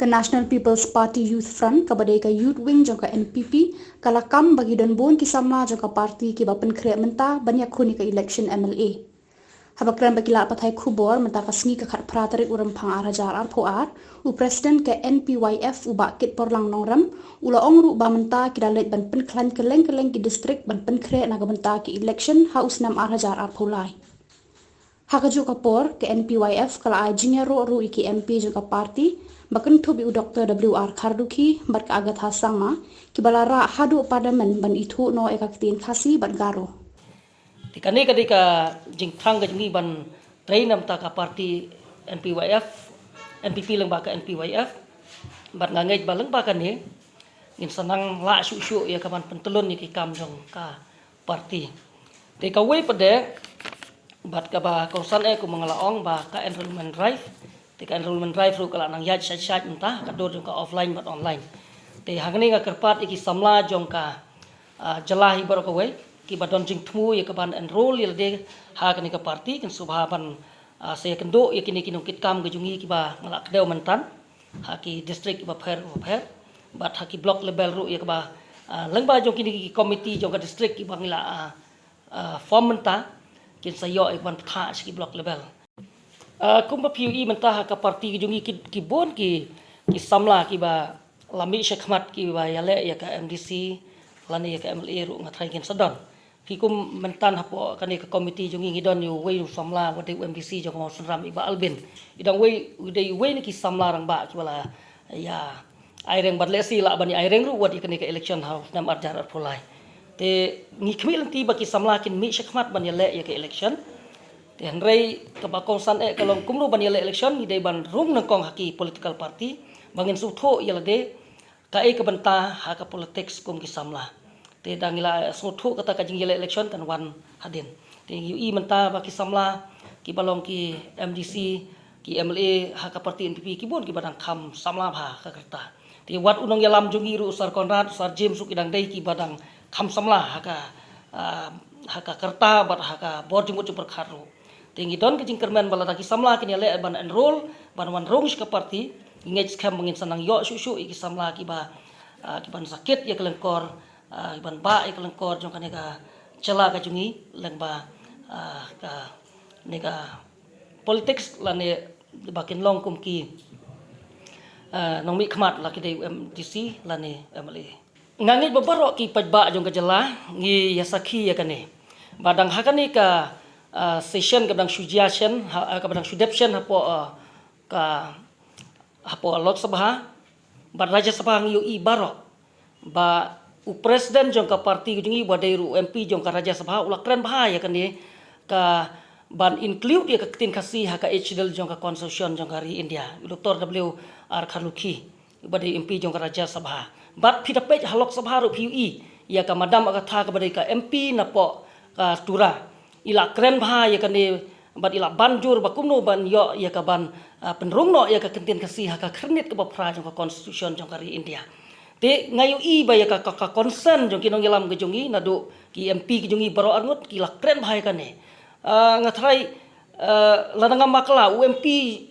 ke National People's Party Youth Front kepada ke Youth Wing jangka NPP kalakam bagi dan bon kisama jangka parti ki bapen kreat mentah banyak kuni ke election MLA. Habakran bagi la patai kubor mentah kasni ke khat pratarik uram phang arajar arpoar u president ke NPYF u bakit porlang nongram ula ongru ba mentah ki dalet ban pen klan keleng ki distrik ban pen kreat naga mentah ki election haus nam arajar arpolai. Hakaju kapor ke NPYF kala ajinya ru iki MP juga parti bakan tu bi Dr. WR Karduki bar ka agat hasang ma ki balara hadu parlimen ban itu no ekaktin khasi ban garo. Tikani kadika jingthang ka jingi ban trainam ta ka parti NPYF NPP lang ba ka NPYF bat ngangej balang ba kan ni ngin sanang la su ya ka ban pentulun ni ki kam jong ka parti. Te ka we pade bat ka ba kausan ku mangalaong ba ka enrollment drive tika enrollment drive ru kala nang yaj sat entah ka dor jong ka offline bat online te hangni ka kerpat iki samla jong ka jalahi bar ka we ki badon jing thmu ya ka ban enroll ya de ha ka ni ka parti kan subha ban se kendo ya kini kinong kitkam ga jungi ki ba ngala kdeu mantan ha ki district ba pher bat ha ki block level ru ya ka ba lengba jong kini ki committee jong ka district ki bangila form menta kin sayo ban tha ki block level kumpa PUE mentah ka parti jungi ki bon ki samla ki ba lami syakmat ki ba yale ya ka MDC lani ya ka MLA ru ngathai kin sadon ki kum mentan hapo kani ka komiti jungi ngidon yu we samla wade MDC jong mau sunram iba albin idang we ni ki samla rang ba ki bala ya aireng badlesi la bani aireng ru wadi kani ka election house nam arjar pulai te ngi khmi lanti ba ki samla kin mi syakmat ban yale ya ka election dan rei kabakong san kalong kumru ban yale election ni dei ban rum nangkong haki political party bangin sutho yala de ka ke banta ha ka politics kum ki samla te dangila sutho kata ka jing yale election kan wan hadin te UI menta ba ki samla ki balong ki MDC ki MLA ha ka parti NPP ki bon ki badang kham samla bha ka kerta te wat unong yalam jungi ru sar Konrad sar James su kidang dei ki badang kham samla ha ka kerta bat ha ka bor jumut super kharu tinggi don ke jingkermen bala taki samla kini le ban enroll ban wan rong ka parti ngej kham mengin sanang yo su iki samla ki ba ki ban sakit ya kelengkor ban ba ya kelengkor jong kane ka cela ka jungi leng ba ka nega politics lane bakin long kum ki nong mi khmat la ki de MDC lane MLA ngangit babaro ki pajba jong ka jela ngi ya sakhi ya kane badang hakani ka session kadang sujiation kadang sudeption hapo Lok Sabha ba Rajya Sabha ngi UI baro ba u president jong ka parti jungi ba deiru MP jong ka Rajya Sabha ulakran bahaya kan ni ka ban include ya ka tin khasi ha ka HDL jong ka constitution jong ka ri India Dr. WR Karduki ba dei MP jong ka Rajya Sabha bat pitapej ha Lok Sabha ru PUE ya ka madam ka tha ka ba dei ka MP na po ka tura ila keren bha ya kan bat ila banjur bakumno ban yo ya ka ban penrungno ya ka kentin kasih ha ka kernit ka bapra jong ka constitution jong ka ri India te ngayu i ba ya ka concern jong kinong yalam ke jongi nadu ki MP ki jongi baro arngut ki la keren bha ya kan ngathrai ladanga makla UMP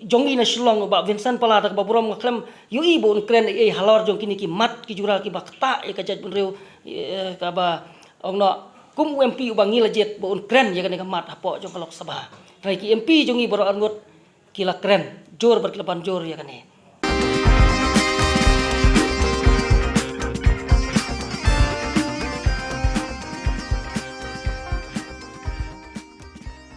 jongi na Shillong ba Vincent Pala da ba buram ngaklem yu i bon keren halor jong kini ki mat ki jura ki bakta ya ka jaj bunreu ka ba ongno kum UMP ubangi lajet bon kren ya kan mat hapo jong Lok Sabha rai ki MP jongi baro angot kila kren jor berkelepan jor ya kan